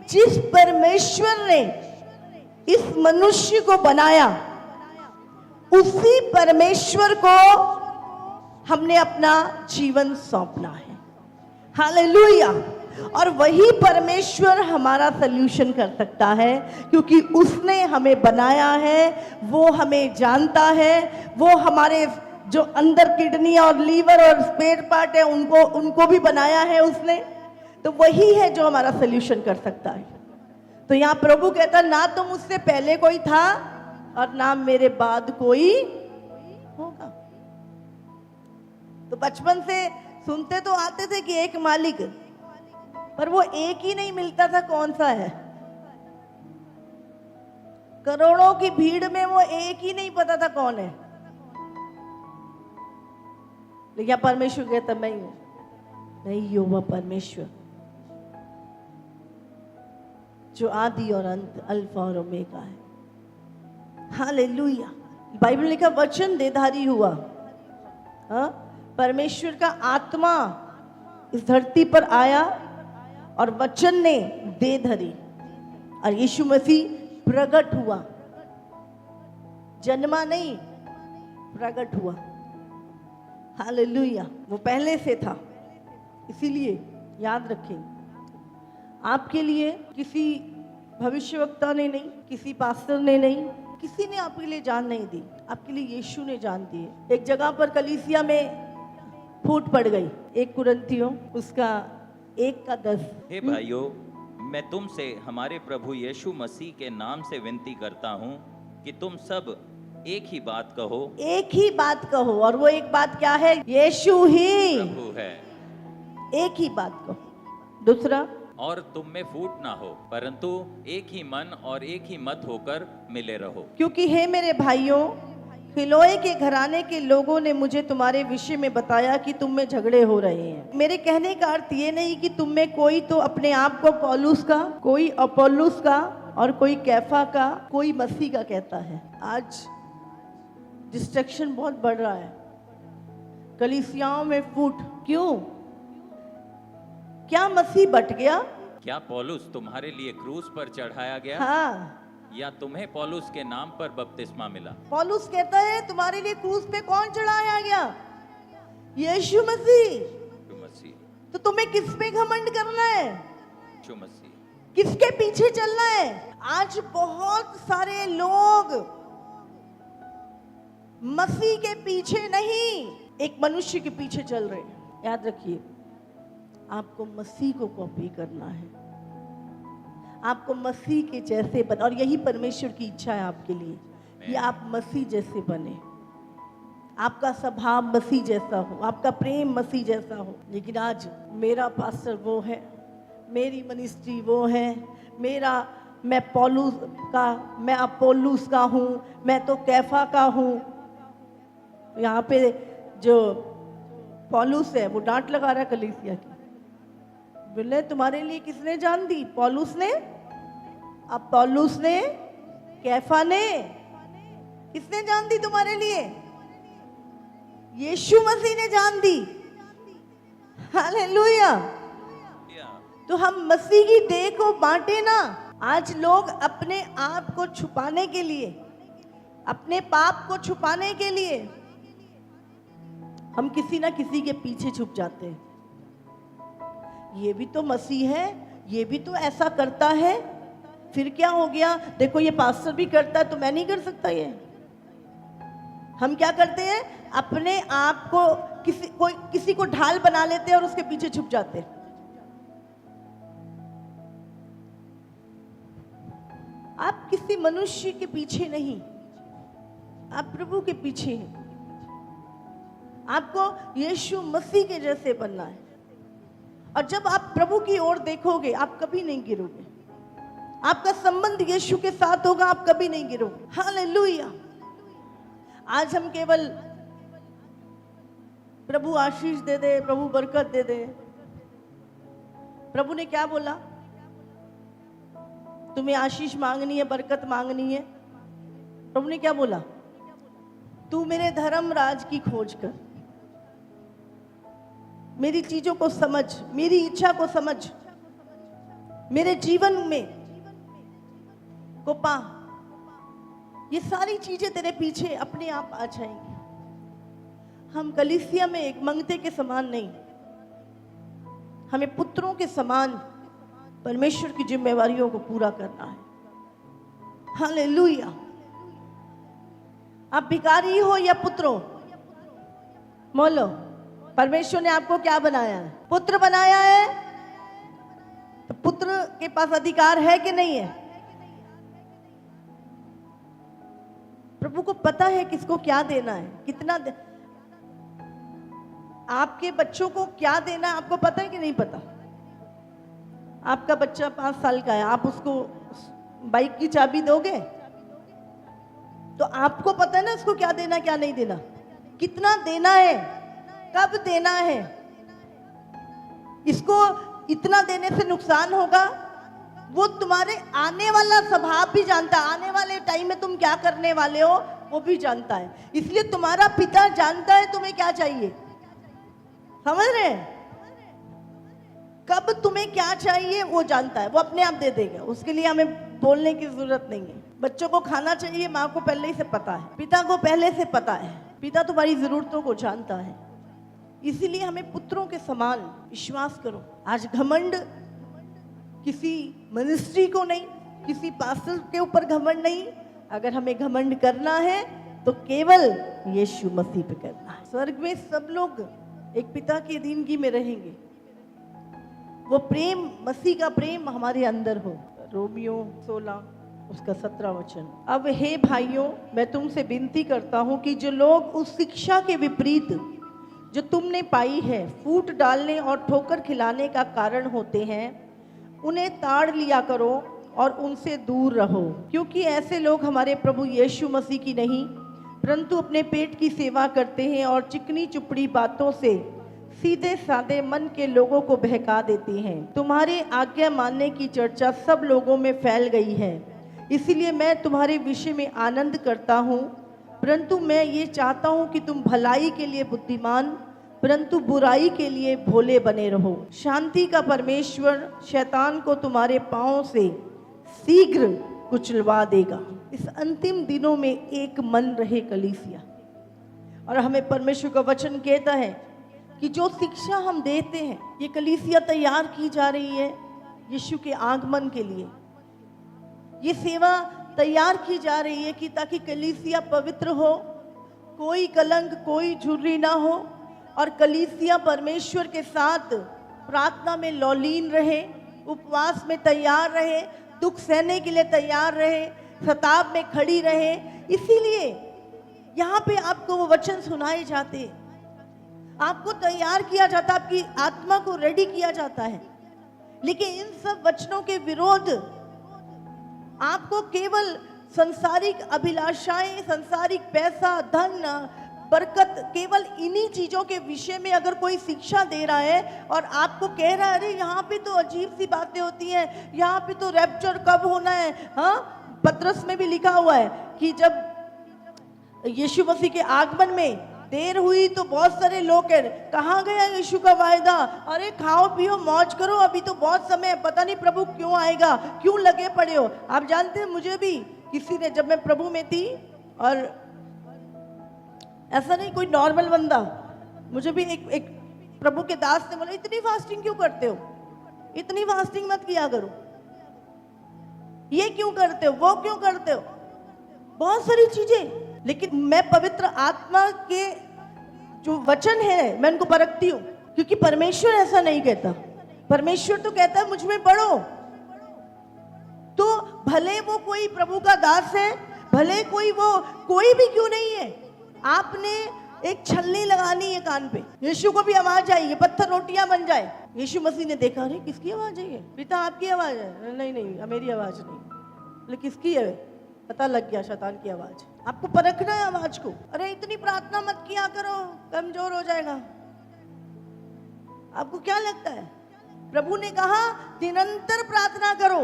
जिस परमेश्वर ने इस मनुष्य को बनाया, उसी परमेश्वर को हमने अपना जीवन सौंपना है। हालेलुया। और वही परमेश्वर हमारा सल्यूशन कर सकता है, क्योंकि उसने हमें बनाया है, वो हमें जानता है, वो हमारे जो अंदर किडनी और लीवर और स्पेयर पार्ट है उनको भी बनाया है उसने। तो वही है जो हमारा सल्यूशन कर सकता है। तो यहाँ प्रभु कहता, ना तो मुझसे पहले कोई था और ना मेरे बाद कोई होगा। तो बचपन से सुनते तो आते थे कि एक मालिक, पर वो एक ही नहीं मिलता था, कौन सा है? करोड़ों की भीड़ में वो एक ही नहीं पता था कौन है। लेकिन परमेश्वर कहता, मैं ही हूं, नहीं हो वह परमेश्वर जो आदि और अंत, अल्फा और ओमेगा है। हालेलुया। बाइबल लिखा वचन देहधारी हुआ। हाँ, परमेश्वर का आत्मा इस धरती पर आया और वचन ने देह धरी और यीशु मसीह प्रकट हुआ। जन्मा नहीं, प्रकट हुआ। हालेलुया। वो पहले से था। इसीलिए याद रखें, आपके लिए किसी भविष्यवक्ता ने नहीं, किसी पास्टर ने नहीं, किसी ने आपके लिए जान नहीं दी, आपके लिए यीशु ने जान दी है। एक जगह पर कलीसिया में फूट पड़ गई, 1 कुरिन्थियों उसका 1:10। हे भाइयों, मैं तुमसे हमारे प्रभु यीशु मसीह के नाम से विनती करता हूँ कि तुम सब एक ही बात कहो। एक ही बात कहो। और वो एक बात क्या है? यीशु ही प्रभु है। एक ही बात कहो। दूसरा, और तुम में फूट ना हो, परंतु एक ही मन और एक ही मत होकर मिले रहो। क्योंकि हे मेरे भाइयों, फिलोए के घराने के लोगों ने मुझे तुम्हारे विषय में बताया कि तुम में झगड़े हो रहे हैं। मेरे कहने का अर्थ ये नहीं कि तुम में कोई तो अपने आप को पौलुस का, कोई अपोल्लुस का और कोई कैफा का, कोई मसीह का कहता है। आज डिस्ट्रैक्शन बहुत बढ़ रहा है, कलीसियाओं में फूट। क्यों? क्या मसीह बट गया? क्या पौलुस तुम्हारे लिए क्रूस पर चढ़ाया गया? हाँ। या तुम्हें पौलुस के नाम पर बपतिस्मा मिला? पौलुस कहता है, तुम्हारे लिए क्रूस पे कौन चढ़ाया गया? यीशु मसीह। तो तुम्हें किस पे घमंड करना है? यीशु मसीह। किसके पीछे चलना है? आज बहुत सारे लोग मसीह के पीछे नहीं, एक मनुष्य के पीछे चल रहे हैं। याद रखिए, आपको मसीह को कॉपी करना है, आपको मसीह के जैसे बन, और यही परमेश्वर की इच्छा है आपके लिए कि आप मसीह जैसे बने, आपका स्वभाव मसीह जैसा हो, आपका प्रेम मसीह जैसा हो। लेकिन आज मेरा पास्टर वो है, मेरी मिनिस्ट्री वो है, मैं पौलुस का, मैं अपोल्लुस का हूँ, मैं तो कैफा का हूँ। यहाँ पे जो पौलुस है वो डांट लगा रहा है कलीसिया की। बोले, तुम्हारे लिए किसने जान दी? पौलुस ने, अपोल्लुस ने, कैफा ने। किसने जान दी तुम्हारे लिए? यीशु मसीह ने जान दी। हालेलुया। तो हम मसीह की देह को बांटे ना। आज लोग अपने आप को छुपाने के लिए, अपने पाप को छुपाने के लिए हम किसी ना किसी के पीछे छुप जाते हैं। ये भी तो मसीह है, ये भी तो ऐसा करता है, फिर क्या हो गया? देखो ये पास्टर भी करता है तो मैं नहीं कर सकता। ये हम क्या करते हैं? अपने आप को किसी को ढाल बना लेते हैं और उसके पीछे छुप जाते हैं। आप किसी मनुष्य के पीछे नहीं, आप प्रभु के पीछे हैं। आपको यीशु मसीह के जैसे बनना है। और जब आप प्रभु की ओर देखोगे, आप कभी नहीं गिरोगे। आपका संबंध यीशु के साथ होगा, आप कभी नहीं गिरोगे। हालेलुया। आज हम केवल प्रभु आशीष दे दे, प्रभु बरकत दे दे। प्रभु ने क्या बोला? तुम्हें आशीष मांगनी है, बरकत मांगनी है। प्रभु ने क्या बोला? तू मेरे धर्म राज की खोज कर, मेरी चीजों को समझ, मेरी इच्छा को समझ। मेरे जीवन में को पा। ये सारी चीजें तेरे पीछे अपने आप आ जाएंगी। हम कलीसिया में एक मंगते के समान नहीं, हमें पुत्रों के समान परमेश्वर की जिम्मेवारियों को पूरा करना है। हालेलुया। आप भिखारी हो या पुत्र हो, बोलो, परमेश्वर ने आपको क्या बनाया है? पुत्र बनाया है। तो पुत्र के पास अधिकार है कि नहीं है? प्रभु को पता है किसको क्या देना है, कितना आपके बच्चों को क्या देना है आपको पता है कि नहीं पता? आपका बच्चा 5 साल का है, आप उसको बाइक की चाबी दोगे तो आपको पता है ना उसको क्या देना क्या नहीं देना, कितना देना है, कब देना है। इसको इतना देने से नुकसान होगा, वो तुम्हारे आने वाला स्वभाव भी जानता है, आने वाले टाइम में तुम क्या करने वाले हो वो भी जानता है। इसलिए तुम्हारा पिता जानता है तुम्हें क्या चाहिए, समझ रहे हैं? कब तुम्हें क्या चाहिए वो जानता है, वो अपने आप दे देगा, उसके लिए हमें बोलने की जरूरत नहीं है। बच्चों को खाना चाहिए, माँ को पहले ही से पता है, पिता को पहले से पता है, पिता तुम्हारी जरूरतों को जानता है। इसीलिए हमें पुत्रों के समान विश्वास करो। आज घमंड किसी मिनिस्ट्री को नहीं, किसी पास्टर के ऊपर घमंड नहीं। अगर हमें घमंड करना है तो केवल यीशु मसीह पे करना है। स्वर्ग में सब लोग एक पिता की अधीनगी में रहेंगे, वो प्रेम, मसीह का प्रेम हमारे अंदर हो। रोमियो 16 उसका 17 वचन। अब हे भाइयों, मैं तुमसे विनती करता हूं कि जो लोग उस शिक्षा के विपरीत जो तुमने पाई है फूट डालने और ठोकर खिलाने का कारण होते हैं, उन्हें ताड़ लिया करो और उनसे दूर रहो, क्योंकि ऐसे लोग हमारे प्रभु यीशु मसीह की नहीं परंतु अपने पेट की सेवा करते हैं और चिकनी चुपड़ी बातों से सीधे साधे मन के लोगों को बहका देते हैं। तुम्हारे आज्ञा मानने की चर्चा सब लोगों में फैल गई है, इसीलिए मैं तुम्हारे विषय में आनंद करता हूँ, परंतु मैं ये चाहता हूँ कि तुम भलाई के लिए बुद्धिमान परंतु बुराई के लिए भोले बने रहो। शांति का परमेश्वर शैतान को तुम्हारे पांव से शीघ्र कुचलवा देगा। इस अंतिम दिनों में एक मन रहे कलीसिया। और हमें परमेश्वर का वचन कहता है कि जो शिक्षा हम देते हैं, ये कलीसिया तैयार की जा रही है यीशु के आगमन के लिए। ये सेवा तैयार की जा रही है कि ताकि कलीसिया पवित्र हो, कोई कलंक, कोई झुर्री ना हो, और कलीसिया परमेश्वर के साथ प्रार्थना में लौलीन रहे, उपवास में तैयार रहे, दुख सहने के लिए तैयार रहे, सताव में खड़ी रहे। इसीलिए यहाँ पे आपको वो वचन सुनाए जाते, आपको तैयार किया जाता, आपकी आत्मा को रेडी किया जाता है। लेकिन इन सब वचनों के विरोध आपको केवल संसारिक अभिलाषाएं, संसारिक पैसा, धन, बरकत, केवल इन्हीं चीजों के विषय में अगर कोई शिक्षा दे रहा है और आपको कह रहा है अरे यहाँ पे तो अजीब सी बातें होती हैं, यहाँ पे तो रैप्चर कब होना है। हाँ, पत्रस में भी लिखा हुआ है कि जब यीशु मसीह के आगमन में देर हुई तो बहुत सारे लोग कह रहे कहाँ गया यीशु का वायदा, अरे खाओ पियो मौज करो, अभी तो बहुत समय है, पता नहीं प्रभु क्यों आएगा, क्यों लगे पड़े हो। आप जानते हैं, मुझे भी किसी ने, जब मैं प्रभु में थी, और ऐसा नहीं कोई नॉर्मल बंदा, मुझे भी एक प्रभु के दास ने बोला इतनी फास्टिंग क्यों करते हो, इतनी फास्टिंग मत किया करो, ये क्यों करते हो, वो क्यों करते हो, बहुत सारी चीजें। लेकिन मैं पवित्र आत्मा के जो वचन है मैं उनको परखती हूँ, क्योंकि परमेश्वर ऐसा नहीं कहता। परमेश्वर तो कहता है मुझ में पढ़ो। तो भले वो कोई प्रभु का दास है, भले कोई वो कोई भी क्यों नहीं है, आपने एक छलनी लगानी है कान पे, यीशु को भी आवाज आई है, पत्थर रोटियां बन जाए। यीशु मसीह ने देखा, अरे किसकी आवाज है ये, पिता आपकी आवाज है, नहीं नहीं मेरी आवाज नहीं, बोले किसकी है, पता लग गया शैतान की आवाज। आपको परखना है आवाज को। अरे इतनी प्रार्थना मत किया करो, कमजोर हो जाएगा। आपको क्या लगता है, प्रभु ने कहा निरंतर प्रार्थना करो,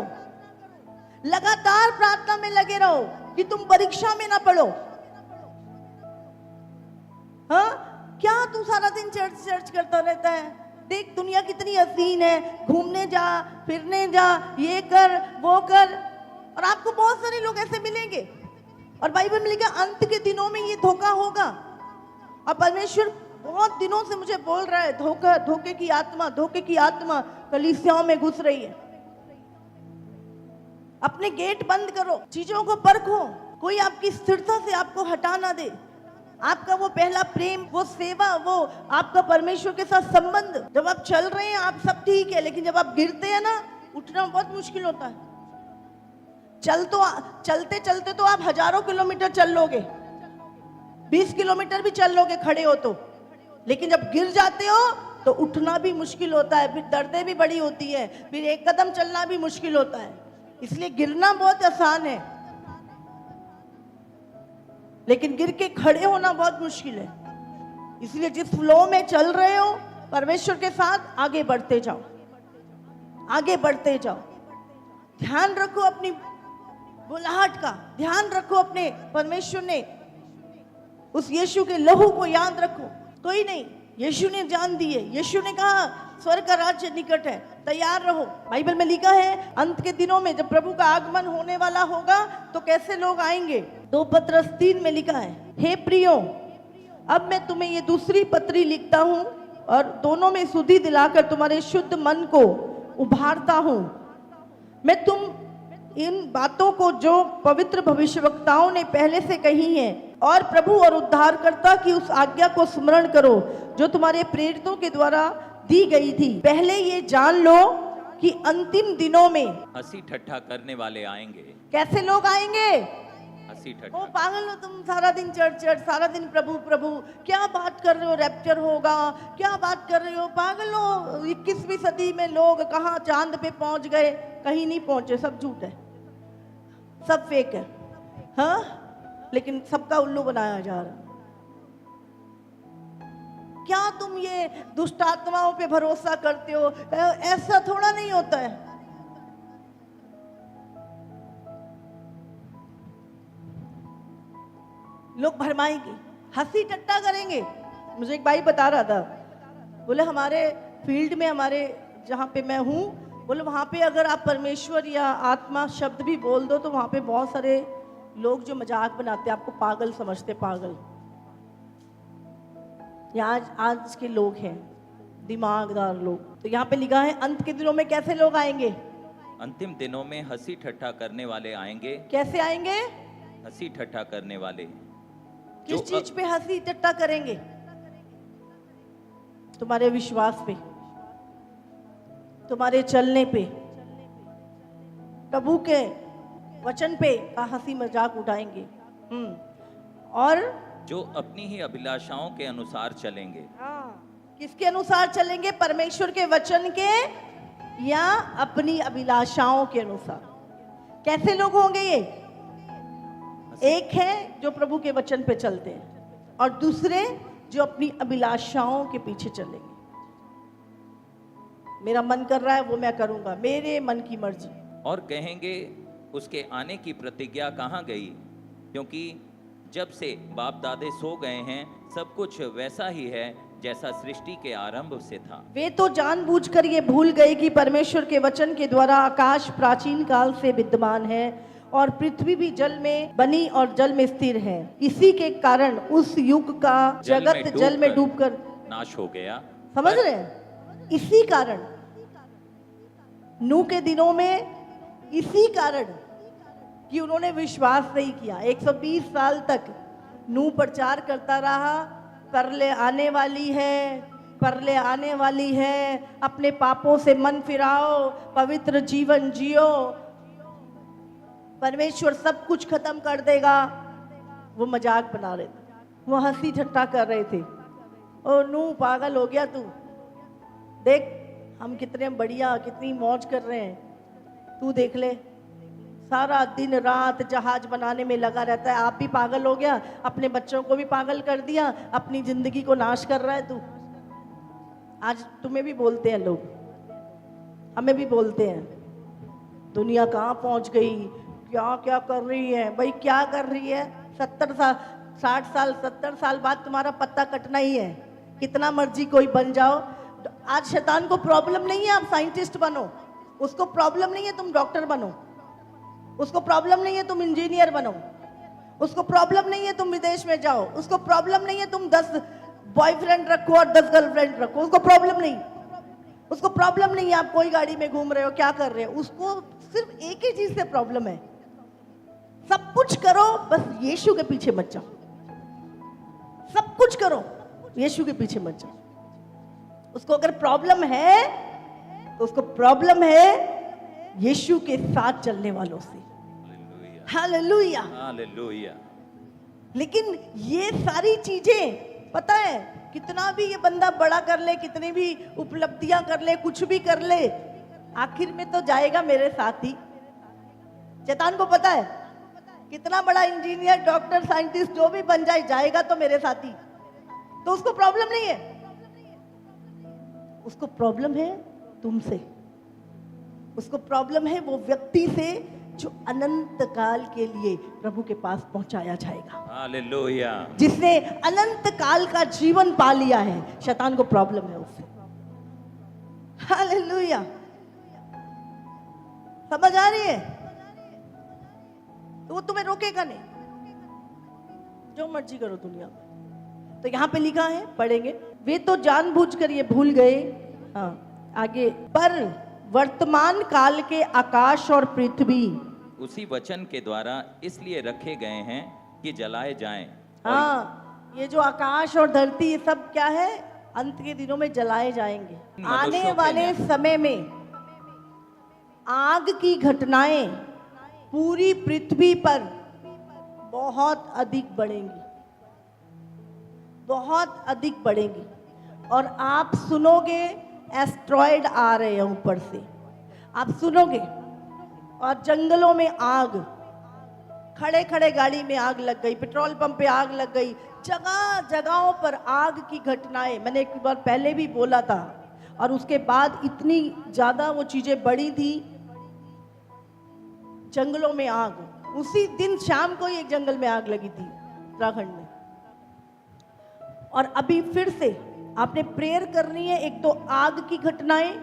लगातार प्रार्थना में लगे रहो कि तुम परीक्षा में ना पड़ो। हाँ, क्या तू सारा दिन चर्च करता रहता है, देख दुनिया कितनी हसीन है, घूमने जा, फिरने जा, ये कर वो कर, और आपको बहुत सारे लोग ऐसे मिलेंगे। और बाइबल में लिखा अंत के दिनों में ये धोखा होगा। और परमेश्वर बहुत दिनों से मुझे बोल रहा है धोखे की आत्मा कलीसियाओं में घुस रही है। अपने गेट बंद करो, चीजों को परखो, कोई आपकी स्थिरता से आपको हटा ना दे। आपका वो पहला प्रेम, वो सेवा, वो आपका परमेश्वर के साथ संबंध, जब आप चल रहे हैं आप सब ठीक है, लेकिन जब आप गिरते हैं ना, उठना बहुत मुश्किल होता है। चलते चलते तो आप हजारों किलोमीटर चल लोगे, 20 किलोमीटर भी चल लोगे खड़े हो तो, लेकिन जब गिर जाते हो तो उठना भी मुश्किल होता है, फिर दर्दें भी बड़ी होती है, फिर एक कदम चलना भी मुश्किल होता है। इसलिए गिरना बहुत आसान है, लेकिन गिर के खड़े होना बहुत मुश्किल है। इसलिए जिस फ्लो में चल रहे हो परमेश्वर के साथ आगे बढ़ते जाओ, आगे बढ़ते जाओ। ध्यान रखो अपनी बुलाहट का, ध्यान रखो अपने परमेश्वर ने उस यीशु के लहू को याद रखो। कोई नहीं, यीशु ने जान दी है, यीशु ने कहा स्वर्ग का राज्य निकट है, तैयार रहो। बाइबल में लिखा है अंत के दिनों में जब प्रभु का आगमन होने वाला होगा तो कैसे लोग आएंगे। 2 पत्रस 3 में लिखा है, हे प्रियो, अब मैं तुम्हें ये दूसरी पत्री लिखता हूं और दोनों में सुधि दिलाकर तुम्हारे शुद्ध मन को उभारता हूं। मैं तुम इन बातों को जो पवित्र भविष्यवक्ताओं ने पहले से कही हैं और प्रभु और उद्धारकर्ता की उस आज्ञा को स्मरण करो जो तुम्हारे प्रेरितों के द्वारा दी गई थी। पहले ये जान लो कि अंतिम दिनों में हंसी ठट्ठा करने वाले आएंगे। कैसे लोग आएंगे? हंसी ठट्ठा। ओ पागल हो तुम, सारा दिन चर्च, सारा दिन प्रभु प्रभु, क्या बात कर रहे हो, रैप्चर होगा, क्या बात कर रहे हो, पागल हो। 21वीं सदी में लोग कहाँ चांद पे पहुंच गए, कहीं नहीं पहुंचे, सब झूठ है, सब फेक है, हाँ, लेकिन सबका उल्लू बनाया जा रहा। क्या तुम ये दुष्ट आत्माओं पे भरोसा करते हो? ऐसा थोड़ा नहीं होता है। लोग भरमाएंगे, हंसी टट्टा करेंगे। मुझे एक भाई बता रहा था, बोले हमारे फील्ड में, हमारे जहाँ पे मैं हूँ, बोले वहाँ पे अगर आप परमेश्वर या आत्मा शब्द भी बोल दो तो वहाँ पे बहुत सारे लोग जो मजाक बनाते हैं, आपको पागल समझते, पागल। ये आज के लोग हैं, दिमागदार लोग। तो यहाँ पे लिखा है अंत के दिनों में कैसे लोग आएंगे? अंतिम दिनों में हंसी ठट्ठा करने वाले आएंगे। कैसे आएंगे? हंसी ठट्ठा करने वाले। किस चीज पे हंसी टट्टा करेंगे? तुम्हारे विश्वास पे, तुम्हारे चलने पे, प्रभु के वचन पे का हंसी मजाक उड़ाएंगे। और जो अपनी ही अभिलाषाओं के अनुसार चलेंगे। हाँ, किसके अनुसार चलेंगे? परमेश्वर के वचन के या अपनी अभिलाषाओं के अनुसार। कैसे लोग होंगे ये? एक है जो प्रभु के वचन पे चलते हैं और दूसरे जो अपनी अभिलाषाओं के पीछे चलेंगे। मेरा मन कर रहा है वो मैं करूंगा, मेरे मन की मर्जी। और कहेंगे उसके आने की प्रतिज्ञा कहाँ गई, क्योंकि जब से बाप दादे सो गए हैं सब कुछ वैसा ही है जैसा सृष्टि के आरंभ से था। वे तो जानबूझकर ये भूल गए कि परमेश्वर के वचन के द्वारा आकाश प्राचीन काल से विद्यमान है और पृथ्वी भी जल में बनी और जल में स्थिर है। इसी के कारण उस युग का जगत जल में डूबकर नाश हो गया। समझ रहे हैं? इसी कारण नूह के दिनों में, इसी कारण कि उन्होंने विश्वास नहीं किया। 120 साल तक नूह प्रचार करता रहा, परले आने वाली है, परले आने वाली है, अपने पापों से मन फिराओ, पवित्र जीवन जियो, परमेश्वर सब कुछ खत्म कर देगा। वो मजाक बना रहे थे, वो हंसी ठट्ठा कर रहे थे। ओ नूह पागल हो गया तू, देख हम कितने बढ़िया, कितनी मौज कर रहे हैं, तू देख ले, सारा दिन रात जहाज बनाने में लगा रहता है। आप भी पागल हो गया, अपने बच्चों को भी पागल कर दिया, अपनी जिंदगी को नाश कर रहा है तू। आज तुम्हें भी बोलते हैं लोग, हमें भी बोलते हैं, दुनिया कहाँ पहुंच गई, क्या क्या कर रही है। भाई क्या कर रही है? 70 साल, 60 साल, 70 साल बाद तुम्हारा पत्ता कटना ही है। कितना मर्जी कोई बन जाओ, आज शैतान को प्रॉब्लम नहीं है आप साइंटिस्ट बनो, उसको प्रॉब्लम नहीं है तुम डॉक्टर बनो, उसको प्रॉब्लम नहीं है तुम इंजीनियर बनो, उसको प्रॉब्लम नहीं है तुम विदेश में जाओ, उसको प्रॉब्लम नहीं है तुम 10 बॉयफ्रेंड रखो और 10 गर्लफ्रेंड रखो, उसको प्रॉब्लम नहीं। उसको प्रॉब्लम नहीं है आप कोई गाड़ी में घूम रहे हो, क्या कर रहे हो, उसको सिर्फ एक ही चीज से प्रॉब्लम है, सब कुछ करो बस यीशु के पीछे मत जाओ, सब कुछ करो यीशु के पीछे मत जाओ। उसको अगर प्रॉब्लम है तो उसको प्रॉब्लम है यीशु के साथ चलने वालों से। Hallelujah hallelujah. लेकिन ये सारी चीजें पता है, कितना भी ये बंदा बड़ा कर ले, कितनी भी उपलब्धियां कर ले, कुछ भी कर ले, आखिर में तो जाएगा मेरे साथ ही। शैतान को पता है कितना बड़ा इंजीनियर, डॉक्टर, साइंटिस्ट जो भी बन जाए, जाएगा तो मेरे साथ ही। तो उसको प्रॉब्लम नहीं है, उसको प्रॉब्लम है तुमसे, उसको प्रॉब्लम है वो व्यक्ति से जो अनंत काल के लिए प्रभु के पास पहुंचाया जाएगा। हालेलुया। जिसने अनंत काल का जीवन पा लिया है, शैतान को प्रॉब्लम है उससे। हालेलुया। समझ आ रही है? तो वो तुम्हें रोकेगा नहीं, जो मर्जी करो दुनिया में। तो यहां पे लिखा है, पढ़ेंगे, वे तो जानबूझकर ये भूल गए, हाँ आगे, पर वर्तमान काल के आकाश और पृथ्वी उसी वचन के द्वारा इसलिए रखे गए हैं कि जलाए जाएं। हाँ, ये जो आकाश और धरती ये सब क्या है, अंत के दिनों में जलाए जाएंगे। आने वाले समय में आग की घटनाएं पूरी पृथ्वी पर बहुत अधिक बढ़ेंगी, बहुत अधिक बढ़ेंगी। और आप सुनोगे एस्ट्रॉयड आ रहे हैं ऊपर से, आप सुनोगे, और जंगलों में आग, खड़े खड़े गाड़ी में आग लग गई, पेट्रोल पंप पे आग लग गई, जगह जगहों पर आग की घटनाएं। मैंने एक बार पहले भी बोला था, और उसके बाद इतनी ज्यादा वो चीजें बढ़ी थी। जंगलों में आग, उसी दिन शाम को ही एक जंगल में आग लगी थी उत्तराखंड में। और अभी फिर से आपने प्रेयर करनी है, एक तो आग की घटनाएं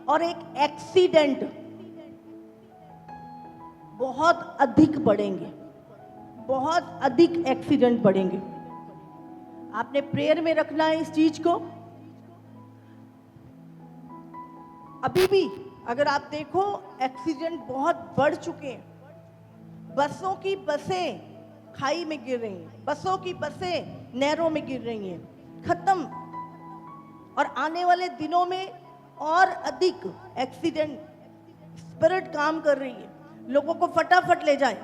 और एक एक्सीडेंट बहुत अधिक बढ़ेंगे, बहुत अधिक एक्सीडेंट बढ़ेंगे। आपने प्रेयर में रखना है इस चीज को। अभी भी अगर आप देखो एक्सीडेंट बहुत बढ़ चुके हैं। बसों की बसें खाई में गिर रही हैं, बसों की बसें नहरों में गिर रही हैं, खत्म। और आने वाले दिनों में और अधिक एक्सीडेंट, स्पिरिट काम कर रही है, लोगों को फटाफट ले जाए।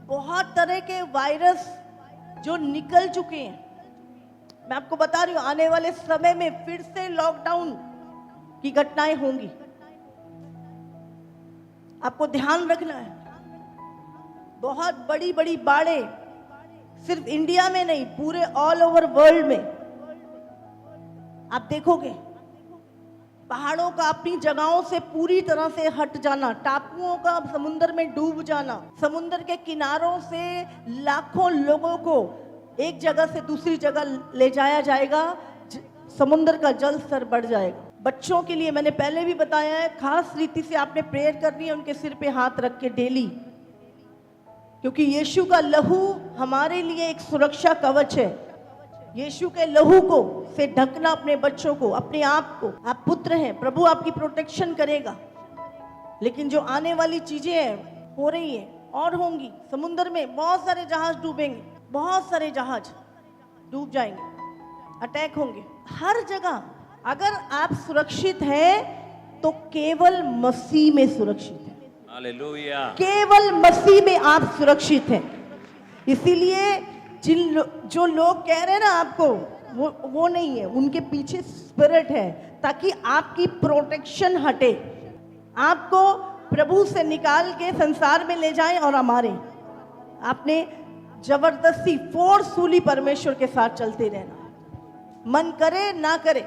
बहुत तरह के वायरस जो निकल चुके हैं, मैं आपको बता रही हूं, आने वाले समय में फिर से लॉकडाउन की घटनाएं होंगी। आपको ध्यान रखना है। बहुत बड़ी बड़ी बाढ़ें सिर्फ इंडिया में नहीं, पूरे ऑल ओवर वर्ल्ड में आप देखोगे। पहाड़ों का अपनी जगहों से पूरी तरह से हट जाना, टापुओं का समुद्र में डूब जाना, समुद्र के किनारों से लाखों लोगों को एक जगह से दूसरी जगह ले जाया जाएगा, समुद्र का जल स्तर बढ़ जाएगा। बच्चों के लिए मैंने पहले भी बताया है, खास रीति से आपने प्रेयर करनी है उनके सिर पे हाथ रख के डेली, क्योंकि यीशु का लहू हमारे लिए एक सुरक्षा कवच है। यीशु के लहू को से ढकना अपने बच्चों को, अपने आप को। आप पुत्र हैं, प्रभु आपकी प्रोटेक्शन करेगा। लेकिन जो आने वाली चीजें हैं, हो रही हैं और होंगी, समुद्र में बहुत सारे जहाज डूबेंगे, बहुत सारे जहाज डूब जाएंगे, अटैक होंगे हर जगह। अगर आप सुरक्षित हैं तो केवल मसीह में सुरक्षित हैं। हालेलुया। केवल मसीह में आप सुरक्षित हैं। इसीलिए जो लोग कह रहे हैं ना आपको, वो नहीं है, उनके पीछे स्पिरिट है, ताकि आपकी प्रोटेक्शन हटे, आपको प्रभु से निकाल के संसार में ले जाएं और हमारे आपने जबरदस्ती फोर्सफुली परमेश्वर के साथ चलते रहना, मन करे ना करे।